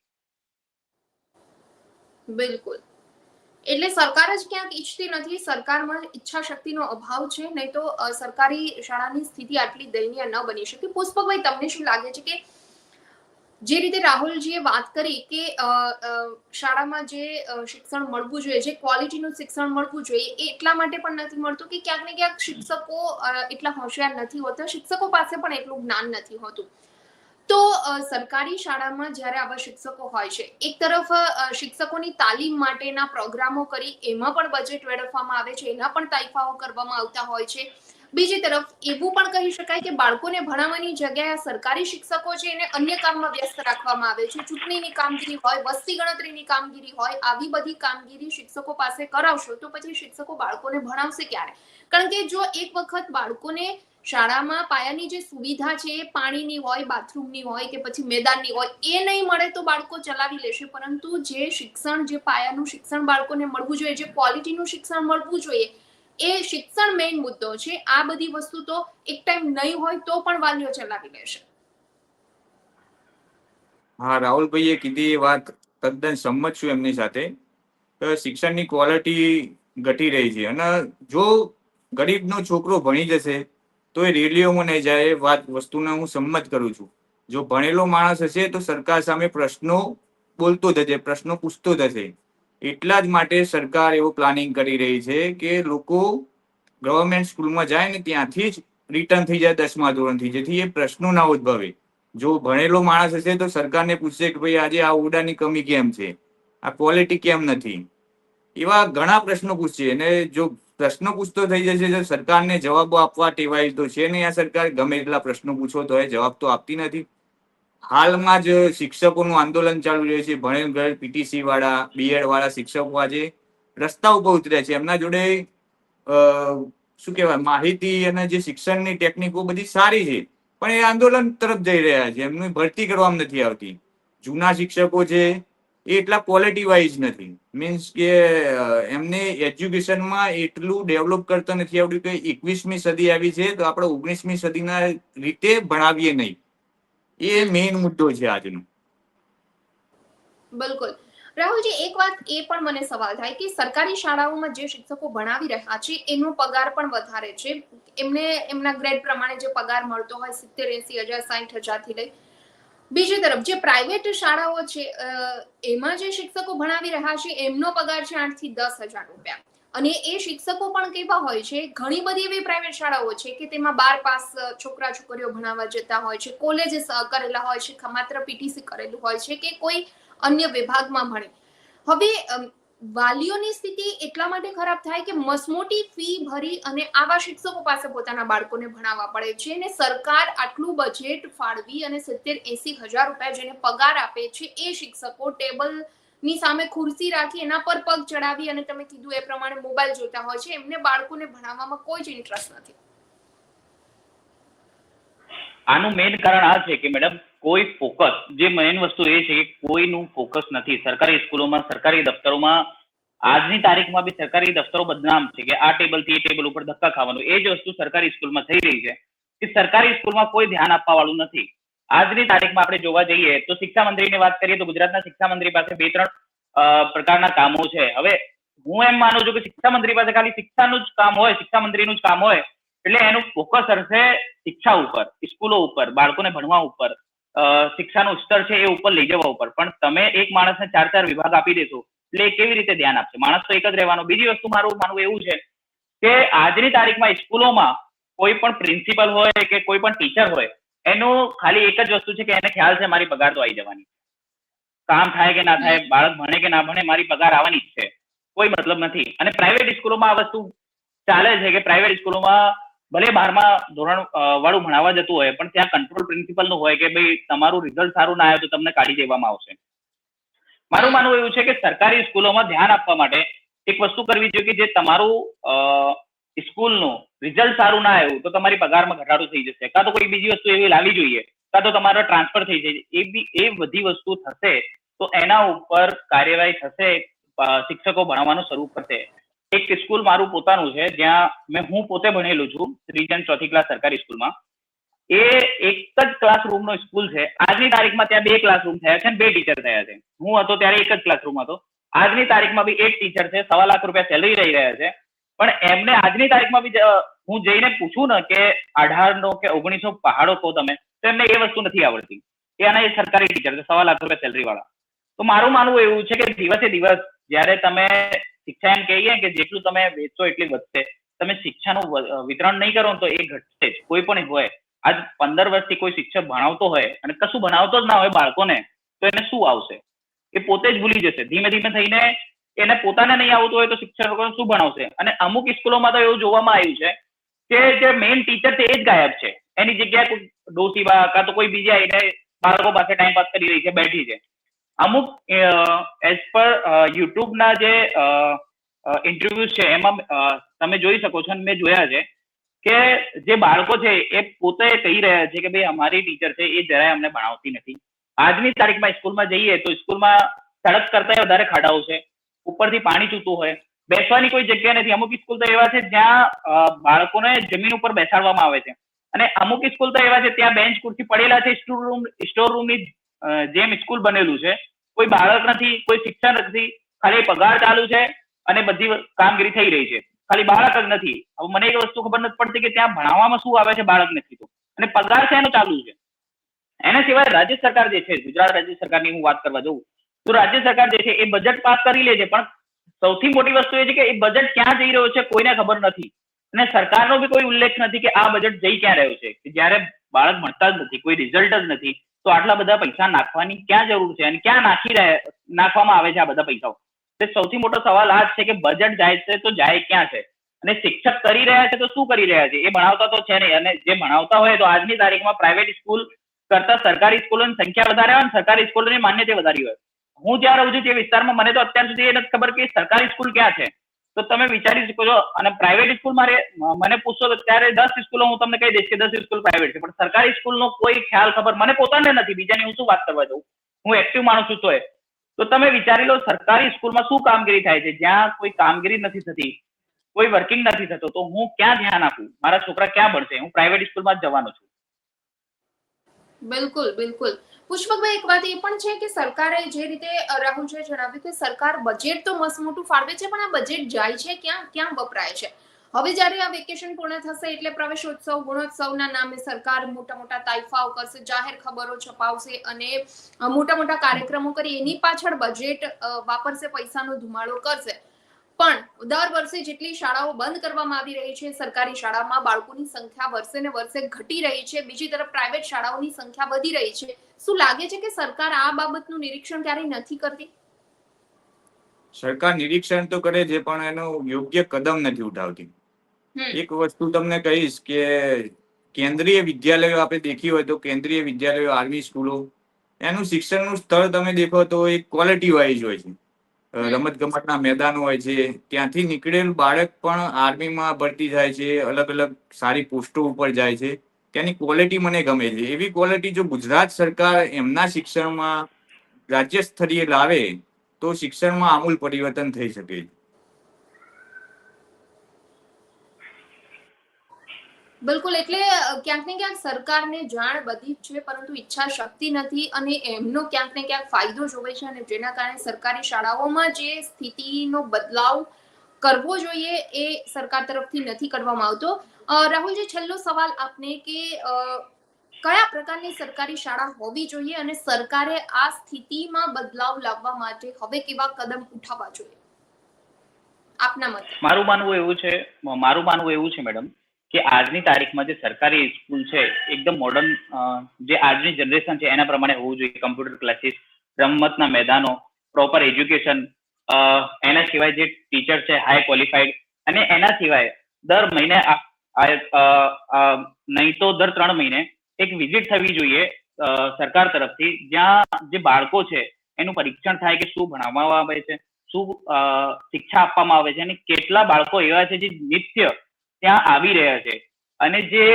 બિલકુલ. એટલે સરકાર જ ક્યાંક ઈચ્છતી નથી, સરકારમાં ઈચ્છા શક્તિનો અભાવ છે, નહીં તો સરકારી શાળાની સ્થિતિ આટલી દયનીય ન બની શકે. પુષ્પકભાઈ, તમને શું લાગે છે કે જે રીતે રાહુલજીએ વાત કરી કે શાળામાં જે શિક્ષણ મળવું જોઈએ, જે ક્વોલિટીનું શિક્ષણ મળવું જોઈએ, એ એટલા માટે પણ નથી મળતું કે ક્યાંક ને ક્યાંક શિક્ષકો એટલા હોશિયાર નથી હોતા, શિક્ષકો પાસે પણ એટલું જ્ઞાન નથી હોતું. તો સરકારી શાળામાં જ્યારે આવા શિક્ષકો હોય છે, એક તરફ શિક્ષકોની તાલીમ માટેના પ્રોગ્રામો કરી એમાં પણ બજેટ વેડફવામાં આવે છે, એના પણ તાઇફાઓ કરવામાં આવતા હોય છે. બીજી તરફ એવું પણ કહી શકાય કે બાળકોને ભણાવવાની જગ્યાએ સરકારી શિક્ષકો છે એને અન્ય કામમાં વ્યસ્ત રાખવામાં આવે છે. ચૂંટણીની કામગીરી હોય, વસ્તી ગણતરીની કામગીરી હોય, આવી બધી કામગીરી શિક્ષકો પાસે કરાવશો તો પછી શિક્ષકો બાળકોને ભણાવશે ક્યારે? કારણ કે જો એક વખત બાળકોને શાળામાં પાયાની જે સુવિધા છે, પાણીની હોય, બાથરૂમની હોય કે પછી મેદાનની હોય, એ નહીં મળે તો બાળકો ચલાવી લેશે, પરંતુ જે શિક્ષણ, જે પાયાનું શિક્ષણ બાળકોને મળવું જોઈએ, જે ક્વોલિટીનું શિક્ષણ મળવું જોઈએ, એ શિક્ષણ મેઇન મુદ્દો છે. આ બધી વસ્તુ તો એક ટાઈમ નહીં હોય તો પણ વાલીઓ ચલાવી લેશે. હા, રાહુલભાઈએ કીધી એ વાત તદ્દન સંમત છું એમની સાથે. શિક્ષણની ક્વોલિટી ઘટી રહી છે અને જો ગરીબનો છોકરો ભણી જશે તો એ રેડિયોમાં નહીં જાય, એ વસ્તુને હું સંમત કરું છું. જો ભણેલો માણસ હશે તો સરકાર સામે પ્રશ્નો બોલતો જશે, પ્રશ્નો પૂછતો જશે. એટલા જ માટે સરકાર એવું પ્લાનિંગ કરી રહી છે કે લોકો ગવર્મેન્ટ સ્કૂલમાં જાય ને ત્યાંથી જ રિટર્ન થઈ જાય 10મા ધોરણથી, જેથી એ પ્રશ્નો ના ઉદ્ભવે. જો ભણેલો માણસ હશે તો સરકારને પૂછશે કે ભાઈ આજે આ ઓરડાની કમી કેમ છે, આ ક્વોલિટી કેમ નથી, એવા ઘણા પ્રશ્નો પૂછશે. અને જો પ્રશ્નો પૂછતો થઈ જશે તો સરકારને જવાબો આપવા ટેવાય તો છે નહીં આ સરકાર. ગમે એટલા પ્રશ્નો પૂછો તો એ જવાબ તો આપતી નથી. હાલમાં જ શિક્ષકોનું આંદોલન ચાલુ રહ્યું છે. ભણેલ ગણેલ પીટીસી વાળા, બીએડ વાળા શિક્ષકો આજે રસ્તા ઉપર ઉતર્યા છે. એમના જોડે શું કહેવાય, માહિતી અને જે શિક્ષણની ટેકનિકો બધી સારી છે, પણ એ આંદોલન તરફ જઈ રહ્યા છે, એમની ભરતી કરવામાં નથી આવતી. જૂના શિક્ષકો છે એ એટલા ક્વોલિટી વાઇઝ નથી, મીન્સ કે એમને એજ્યુકેશનમાં એટલું ડેવલપ કરતા નથી આવડ્યું કે 21મી સદી આવી છે તો આપણે 19મી સદીના રીતે ભણાવીએ નહીં. એ મેઇન મુદ્દો છે આજનો. બિલકુલ. રાહુલજી, એક વાત એ પણ મને સવાલ થાય કે સરકારી શાળાઓમાં જે શિક્ષકો ભણાવી રહ્યા છે એનો પગાર પણ વધારે છે. એમને એમના ગ્રેડ પ્રમાણે જે પગાર મળતો હોય 70-80 હજાર 60 હજારથી લઈ. બીજી તરફ જે પ્રાઇવેટ શાળાઓ છે એમાં જે શિક્ષકો ભણાવી રહ્યા છે એમનો પગાર છે 8 થી 10 હજાર રૂપિયા. અને એ શિક્ષકો પણ કેવા હોય છે, ઘણી બધી એવી પ્રાઇવેટ શાળાઓ છે કે તેમાં 12 પાસ છોકરા છોકરીઓ ભણાવવા જતા હોય છે, કોલેજીસ કરેલા હોય છે, માત્ર પીટીસી કરેલું હોય છે કે કોઈ અન્ય વિભાગમાં ભણે. હવે વાલીઓની સ્થિતિ એટલા માટે ખરાબ થાય કે મસમોટી ફી ભરી અને આવા શિક્ષકો પાસે પોતાના બાળકોને ભણાવવા પડે છે અને સરકાર આટલું બજેટ ફાળવી અને 70-80 હજાર રૂપિયા જેને પગાર આપે છે એ શિક્ષકો ટેબલની સામે ખુરશી રાખી એના પર પગ ચડાવી અને તમે કીધું એ પ્રમાણે મોબાઈલ જોતા હોય છે. એમને બાળકોને ભણાવવામાં કોઈ જ ઇન્ટરેસ્ટ નથી. આનું મેઇન કારણ આ છે કે મેડમ, કોઈ ફોકસ, જે મેઇન વસ્તુ એ છે કે કોઈનું ફોકસ નથી. સરકારી સ્કૂલોમાં, સરકારી દફતરોમાં આજની તારીખમાં બી સરકારી દફતરો બદનામ છે કે આ ટેબલ થી એ ટેબલ ઉપર ધક્કા ખાવાનું. એ જ વસ્તુ સરકારી સ્કૂલમાં થઈ રહી છે કે સરકારી સ્કૂલમાં કોઈ ધ્યાન આપવા વાળું નથી. આજની તારીખમાં આપણે જોવા જઈએ તો શિક્ષા મંત્રીની વાત કરીએ તો ગુજરાતના શિક્ષા મંત્રી પાસે 2-3 પ્રકારના કામો છે. હવે હું એમ માનું છું કે શિક્ષા મંત્રી પાસે ખાલી શિક્ષાનું જ કામ હોય, શિક્ષા મંત્રીનું જ કામ હોય એટલે એનું ફોકસ હશે શિક્ષા ઉપર, સ્કૂલો ઉપર, બાળકોને ભણવા ઉપર, શિક્ષાનું સ્તર છે એ ઉપર લઈ જવા ઉપર. પણ તમે એક માણસને 4 વિભાગ આપી દેશો એટલે એ કેવી રીતે ધ્યાન આપશે? માણસ તો એક જ રહેવાનો. બીજી વસ્તુ મારું માનવું એવું છે કે આજની તારીખમાં સ્કૂલોમાં કોઈ પણ પ્રિન્સિપલ હોય કે કોઈ પણ ટીચર હોય, એનું ખાલી એક જ વસ્તુ છે કે એને ખ્યાલ છે મારી પગાર તો આવી જવાની, કામ થાય કે ના થાય, બાળક ભણે કે ના ભણે, મારી પગાર આવવાની જ છે, કોઈ મતલબ નથી. અને પ્રાઇવેટ સ્કૂલોમાં આ વસ્તુ ચાલે છે કે પ્રાઇવેટ સ્કૂલોમાં ભલે 12મા ધોરણ વાળું ભણાવવા જતું હોય પણ ત્યાં કંટ્રોલ પ્રિન્સિપલ નું હોય કે ભાઈ તમારું રિઝલ્ટ સારું ના આવ્યું તો તમને કાઢી દેવામાં આવશે. મારું માનવું એવું છે કે સરકારી સ્કૂલોમાં ધ્યાન આપવા માટે એક વસ્તુ કરવી જોઈએ કે જે તમારું સ્કૂલનું રિઝલ્ટ સારું ના આવ્યું તો તમારી પગારમાં ઘટાડો થઈ જશે, કાં તો કોઈ બીજી વસ્તુ એવી લાવવી જોઈએ કાં તો તમારો ટ્રાન્સફર થઈ જાય, એ બધી વસ્તુ થશે તો એના ઉપર કાર્યવાહી થશે, શિક્ષકો ભણાવવાનું શરૂ કરશે. એક સ્કૂલ મારું પોતાનું છે જ્યાં હું પોતે ભણેલું છું, 3 થી 4 ક્લાસ સરકારી સ્કૂલમાં. એ એક જ ક્લાસરૂમ નો સ્કૂલ છે. આજની તારીખમાં ત્યાં 2 ક્લાસરૂમ થયા છે અને 2 ટીચર થયા છે. હું હતો ત્યારે એક જ ક્લાસરૂમ હતો. આજની તારીખમાં બી 1 ટીચર છે, 1.25 લાખ રૂપિયા સેલરી રહી રહ્યા છે. પણ એમને આજની તારીખમાં બી હું જઈને પૂછું ને કે 1800 કે 1900 પહાડો કહો તમે, તો એમને એ વસ્તુ નથી આવડતી. એ સરકારી ટીચર છે, 1.25 લાખ રૂપિયા સેલરી વાળા. તો મારું માનવું એવું છે કે દિવસે દિવસ જયારે તમે શિક્ષા એમ કહીએ કે જેટલું તમે વેચશો એટલી વધશે, તમે શિક્ષાનું વિતરણ નહીં કરો તો એ ઘટશે જ. કોઈ પણ હોય, આજ 15 વર્ષથી કોઈ શિક્ષક ભણાવતો હોય અને કશું ભણાવતો જ ના હોય બાળકોને, તો એને શું આવશે? એ પોતે જ ભૂલી જશે. ધીમે ધીમે થઈને એને પોતાને નહીં આવતું હોય તો શિક્ષકોને શું ભણાવશે? અને અમુક સ્કૂલોમાં તો એવું જોવામાં આવ્યું છે કે જે મેઇન ટીચર છે એ જ ગાયબ છે. એની જગ્યાએ કોઈ ડોસીબા કાં તો કોઈ બીજી આવીને બાળકો પાસે ટાઈમ પાસ કરી રહી છે, બેઠી છે. અમુક એઝ પર યુટ્યુબના જે ઇન્ટરવ્યુઝ છે એમાં તમે જોઈ શકો છો, અને મેં જોયા છે કે જે બાળકો છે એ પોતે કહી રહ્યા છે કે ભાઈ અમારી ટીચર છે એ જરાય અમને ભણાવતી નથી. આજની તારીખમાં સ્કૂલમાં જઈએ તો સ્કૂલમાં સડક કરતા વધારે ખાડાઓ છે, ઉપરથી પાણી ચૂતું હોય, બેસવાની કોઈ જગ્યા નથી. અમુક સ્કૂલ તો એવા છે જ્યાં બાળકોને જમીન ઉપર બેસાડવામાં આવે છે, અને અમુક સ્કૂલ તો એવા છે ત્યાં બેન્ચ ખુરશી પડેલા છે. સ્ટોર રૂમની જેમ સ્કૂલ બનેલું છે. કોઈ બાળક નથી, કોઈ શિક્ષણ નથી, ખાલી પગાર ચાલુ છે અને બધી કામગીરી થઈ રહી છે, ખાલી બાળક જ નથી. હવે મને એક વસ્તુ ખબર નથી પડતી કે ત્યાં ભણાવવામાં શું આવે છે બાળક નથી તો, અને પગાર છે એનો ચાલુ છે. એના સિવાય રાજ્ય સરકાર જે છે, ગુજરાત રાજ્ય સરકારની હું વાત કરવા જઉં તો રાજ્ય સરકાર જે છે એ બજેટ પાસ કરી લે છે, પણ સૌથી મોટી વસ્તુ એ છે કે એ બજેટ ક્યાં જઈ રહ્યો છે કોઈને ખબર નથી, અને સરકારનો બી કોઈ ઉલ્લેખ નથી કે આ બજેટ જઈ ક્યાં રહ્યો છે. જ્યારે બાળક ભણતા જ નથી, કોઈ રિઝલ્ટ જ નથી, તો આટલા બધા પૈસા નાખવાની ક્યાં જરૂર છે અને ક્યાં નાખવામાં આવે છે આ બધા પૈસાઓ? તે સૌથી મોટો સવાલ આ જ છે કે બજેટ જાય છે તો જાય ક્યાં છે, અને શિક્ષક કરી રહ્યા છે તો શું કરી રહ્યા છે? એ ભણાવતા તો છે નહીં, અને જે ભણાવતા હોય તો આજની તારીખમાં પ્રાઇવેટ સ્કૂલ કરતા સરકારી સ્કૂલોની સંખ્યા વધારે હોય અને સરકારી સ્કૂલોની માન્યતા વધારી હોય. હું જ્યાં રહું છું તે વિસ્તારમાં મને તો અત્યાર સુધી એ નથી ખબર કે સરકારી સ્કૂલ ક્યાં છે. તો તમે વિચારી શકો છો. અને પ્રાઇવેટ સ્કૂલ મને પૂછશો તો ત્યારે 10 સ્કૂલો હું તમને કહી દઈશ કે 10 સ્કૂલ પ્રાઇવેટ છે, પણ સરકારી સ્કૂલનો કોઈ ખ્યાલ ખબર મને પોતાને નથી. બીજાની હું શું વાત કરવા જાઉં? હું એક્ટિવ માણસ છું તો તમે વિચારી લો સરકારી સ્કૂલમાં શું કામગીરી થાય છે. જ્યાં કોઈ કામગીરી નથી થતી, કોઈ વર્કિંગ નથી થતો, તો હું ક્યાં ધ્યાન આપું? મારા છોકરા ક્યાં ભણશે? હું પ્રાઇવેટ સ્કૂલમાં જ જવાનો છું. બિલકુલ બિલકુલ. પુષ્પકભાઈ, એક વાત એ પણ છે કે સરકારે જે રીતે રાહુલજીએ જણાવ્યું કે સરકાર બજેટ તો મસ્ત મોટું ફાળવે છે, પણ આ બજેટ જાય છે ક્યાં વપરાય છે? હવે જ્યારે આ વેકેશન પૂર્ણ થશે એટલે પ્રવેશોત્સવ, ગુણોત્સવના નામે સરકાર મોટા મોટા તાઇફાઓ કરશે, જાહેર ખબરો છપાવશે અને મોટા મોટા કાર્યક્રમો કરી એની પાછળ બજેટ વાપરશે, પૈસાનો ધુમાડો કરશે. પણ દર વર્ષે જેટલી શાળાઓ બંધ કરવામાં આવી રહી છે, સરકારી શાળામાં બાળકોની સંખ્યા વર્ષે ને વર્ષે ઘટી રહી છે, બીજી તરફ પ્રાઇવેટ શાળાઓની સંખ્યા વધી રહી છે. શું લાગે છે કે સરકાર આ બાબતનું નિરીક્ષણ ક્યારેય નથી કરતી? સરકાર નિરીક્ષણ તો કરે છે પણ એનો યોગ્ય કદમ નથી ઉઠાવતી. એક વસ્તુ તમને કહીશ કે કેન્દ્રીય વિદ્યાલયો આપણે દેખી હોય તો કેન્દ્રીય વિદ્યાલયો, આર્મી સ્કૂલો, એનું શિક્ષણનું સ્તર તમે દેખો તો એક ક્વોલિટી વાઇઝ હોય છે. રમત ગમતના મેદાનો હોય છે, ત્યાંથી નીકળેલ બાળક પણ આર્મીમાં ભરતી થાય છે, અલગ અલગ સારી પોસ્ટો ઉપર જાય છે. ત્યાંની ક્વોલિટી મને ગમે છે. એવી ક્વોલિટી જો ગુજરાત સરકાર એમના શિક્ષણમાં રાજ્ય સ્તરીય લાવે તો શિક્ષણમાં આમૂલ પરિવર્તન થઈ શકે છે. બિલકુલ. એટલે ક્યાંક ને ક્યાંક સરકારને જાણ બધી જ છે, પરંતુ ઈચ્છા શક્તિ નથી, અને એમનો ક્યાંક ને ક્યાંક ફાયદો જોવે છે, અને જેના કારણે સરકારી શાળાઓમાં જે સ્થિતિનો બદલાવ કરવો જોઈએ એ સરકાર તરફથી નથી કરવામાં આવતો. રાહુલજી, છેલ્લો સવાલ આપને કે કયા પ્રકારની સરકારી શાળા હોવી જોઈએ અને સરકારે આ સ્થિતિમાં બદલાવ લાવવા માટે હવે કેવા કદમ ઉઠાવવા જોઈએ આપના મતે? મારું માનવું એવું છે મેડમ કે આજની તારીખમાં જે સરકારી સ્કૂલ છે એકદમ મોડર્ન, જે આજની જનરેશન છે એના પ્રમાણે હોવું જોઈએ. કમ્પ્યુટર ક્લાસીસ, રમતના મેદાનો, પ્રોપર એજ્યુકેશન, એના સિવાય જે ટીચર છે હાઈ ક્વોલિફાઈડ, અને એના સિવાય દર મહિને નહીં તો દર 3 મહિને એક વિઝિટ થવી જોઈએ સરકાર તરફથી, જ્યાં જે બાળકો છે એનું પરીક્ષણ થાય કે શું ભણાવવામાં આવે છે, શું શિક્ષા આપવામાં આવે છે, અને કેટલા બાળકો એવા છે જે નિત્ય ત્યાં આવી રહ્યા છે. અને જે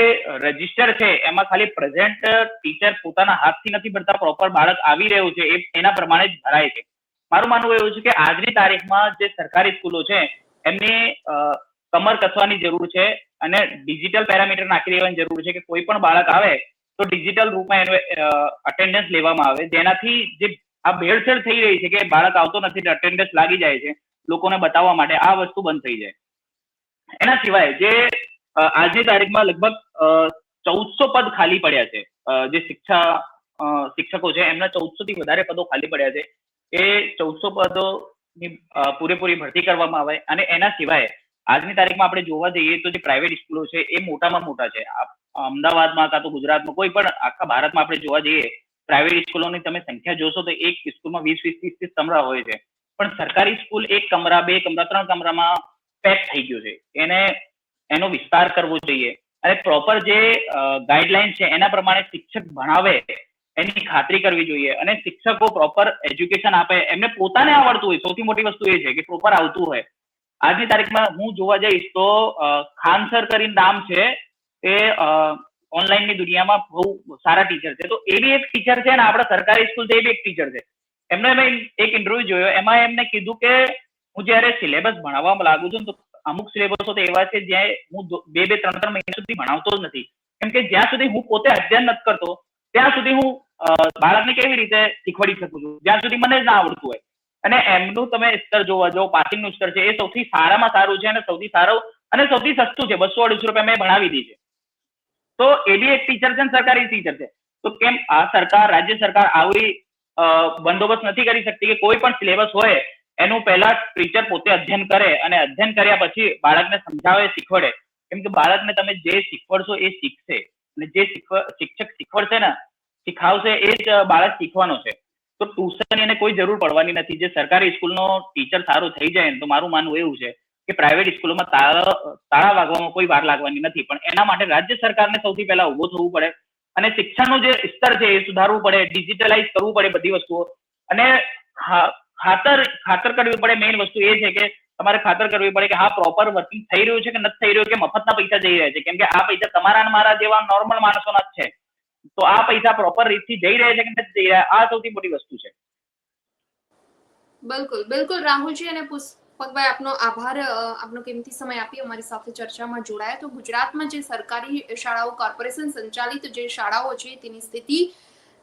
રજીસ્ટર છે એમાં ખાલી પ્રેઝન્ટ ટીચર પોતાના હાથથી નથી ભરતા, પ્રોપર બાળક આવી રહ્યું છે એના પ્રમાણે જ ભરાય છે. મારું માનવું એવું છે કે આજની તારીખમાં જે સરકારી સ્કૂલો છે એમની કમર કસવાની જરૂર છે અને ડિજિટલ પેરામીટર નાખી દેવાની જરૂર છે કે કોઈ પણ બાળક આવે તો ડિજિટલ રૂપમાં એનું અટેન્ડન્સ લેવામાં આવે, જેનાથી જે આ ભેળસેળ થઈ રહી છે કે બાળક આવતો નથી અટેન્ડન્સ લાગી જાય છે લોકોને બતાવવા માટે, આ વસ્તુ બંધ થઈ જાય. એના સિવાય જે આજની તારીખમાં લગભગ 1400 પદ ખાલી પડ્યા છે, જે શિક્ષકો છે એમના 1400 થી વધારે પદો ખાલી પડ્યા છે. એ 1400 પદોની પૂરેપૂરી ભરતી કરવામાં આવે. અને એના સિવાય આજની તારીખમાં આપણે જોવા જઈએ તો જે પ્રાઇવેટ સ્કૂલો છે એ મોટામાં મોટા છે. અમદાવાદમાં કાં તો ગુજરાતમાં, કોઈ પણ આખા ભારતમાં આપણે જોવા જઈએ પ્રાઇવેટ સ્કૂલોની તમે સંખ્યા જોશો તો એક સ્કૂલમાં 20-30 કમરા હોય છે, પણ સરકારી સ્કૂલ 1 કમરા, 2 કમરા, 3 કમરામાં પેક થઈ ગયું છે. એનો વિસ્તાર કરવો જોઈએ અને પ્રોપર જે ગાઈડલાઈન છે એના પ્રમાણે શિક્ષક ભણાવે એની ખાતરી કરવી જોઈએ અને શિક્ષકો પ્રોપર એજ્યુકેશન આપે, એમને પોતાને આવડતું હોય. સૌથી મોટી વસ્તુ એ છે કે પ્રોપર આવતું હોય. આજની તારીખમાં હું જોવા જઈશ તો ખાન સર કરીને નામ છે, એ ઓનલાઈનની દુનિયામાં બહુ સારા ટીચર છે. તો એ બી એક ટીચર છે અને આપણા સરકારી સ્કૂલ છે એ બી એક ટીચર છે. એમને મેં એક ઇન્ટરવ્યુ જોયો, એમાં એમને કીધું કે હું જયારે સિલેબસ ભણાવવામાં લાગુ છું તો અમુક સિલેબસો તો એવા છે જ્યાં હું 2-3 મહિના સુધી ભણાવતો જ નથી, કેમ કે જ્યાં સુધી હું પોતે અધ્યયન નથી કરતો ત્યાં સુધી હું બાળકને કેવી રીતે શીખવાડી શકું છું, જ્યાં સુધી મને જ ના આવડતું હોય. અને એમનું તમે સ્તર જોવા જાઓ, પાસિંગનું સ્તર છે એ સૌથી સારામાં સારું છે અને સૌથી સારું અને સૌથી સસ્તું છે. 200-250 રૂપિયા મેં ભણાવી દી છે. તો એ બી એક ટીચર છે, સરકારી ટીચર છે. તો કેમ આ સરકાર, રાજ્ય સરકાર આવી બંદોબસ્ત નથી કરી શકતી કે કોઈ પણ સિલેબસ હોય એનું પહેલા ટીચર પોતે અધ્યયન કરે અને અધ્યયન કર્યા પછી બાળકને સમજાવે, શીખવાડે. કેમ કે બાળકને તમે જે શીખવાડશો એ શીખશે અને જે શિક્ષક શીખવાડશે ને, શીખાવશે એ જ બાળક શીખવાનો છે. તો ટ્યુશન એને કોઈ જરૂર પડવાની નથી. જે સરકારી સ્કૂલનો ટીચર સારો થઈ જાય ને તો મારું માનવું એવું છે કે પ્રાઇવેટ સ્કૂલોમાં તાળા વાગવામાં કોઈ વાર લાગવાની નથી. પણ એના માટે રાજ્ય સરકારને સૌથી પહેલા ઉભો થવું પડે અને શિક્ષણનું જે સ્તર છે એ સુધારવું પડે, ડિજિટલાઇઝ કરવું પડે બધી વસ્તુઓ. અને ખાતર કરવી પડે. મેઇન વસ્તુ એ છે કે તમારે ખાતર કરવી પડે કે હા પ્રોપર વર્કિંગ થઈ રહ્યું છે કે નથી થઈ રહ્યું, કે મફતના પૈસા જઈ રહ્યા છે. કેમ કે આ પૈસા તમારા અને મારા જેવા નોર્મલ માણસોના જ છે. તો આ પૈસા પ્રોપર રીતથી જઈ રહ્યા છે કે નથી જઈ રહ્યા, આ સૌથી મોટી વસ્તુ છે. બિલકુલ બિલકુલ રાહુલજી અને પુષ્પકભાઈ, આપનો આભાર. આપનો કિંમતી સમય આપી અમારી સાથે ચર્ચામાં જોડાયા. તો ગુજરાતમાં જે સરકારી શાળાઓ, કોર્પોરેશન સંચાલિત જે શાળાઓ છે તેની સ્થિતિ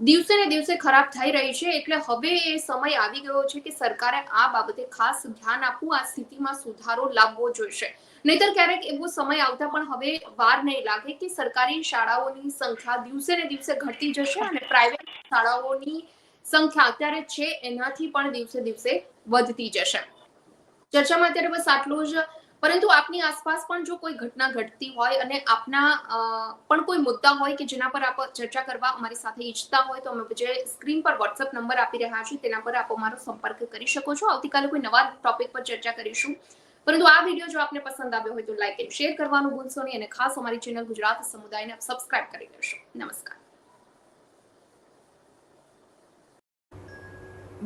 દિવસે ને દિવસે ખરાબ થઈ રહી છે. એટલે હવે એ સમય આવી ગયો છે કે સરકારે આ બાબતે ખાસ ધ્યાન આપવું, આ સ્થિતિમાં સુધારો લાવવો જોઈશે. નહીતર ક્યારેક એવો સમય આવતા પણ હવે વાર નહીં લાગે કે સરકારી શાળાઓની સંખ્યા દિવસે ને દિવસે ઘટતી જશે અને પ્રાઇવેટ શાળાઓની સંખ્યા અત્યારે છે એનાથી પણ દિવસે દિવસે વધતી જશે. ચર્ચામાં અત્યારે બસ આટલું જ. પરંતુ આપની આસપાસ પણ જો કોઈ ઘટના ઘટતી હોય અને આપના પણ કોઈ મુદ્દા હોય કે જેના પર આપ ચર્ચા કરવા અમારી સાથે ઈચ્છતા હોય તો અમે જે સ્ક્રીન પર વોટ્સએપ નંબર આપી રહ્યા છીએ તેના પર આપ અમારો સંપર્ક કરી શકો છો. આવતીકાલે કોઈ નવા ટોપિક પર ચર્ચા કરીશું. પરંતુ આ વિડીયો જો આપને પસંદ આવ્યો હોય તો લાઈક અને શેર કરવાનું ભૂલશો નહીં અને ખાસ અમારી ચેનલ ગુજરાત સમુદાયને સબસ્ક્રાઇબ કરી લેશો. નમસ્કાર.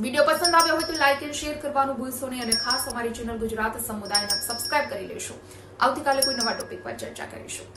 વિડીયો પસંદ આવ્યો હોય તો લાઈક અને શેર કરવાનું ભૂલશો નહીં અને ખાસ અમારી ચેનલ ગુજરાત સમુદાયને સબસ્ક્રાઇબ કરી લેશો. આવતીકાલે કોઈ નવા ટોપિક પર ચર્ચા કરીશું.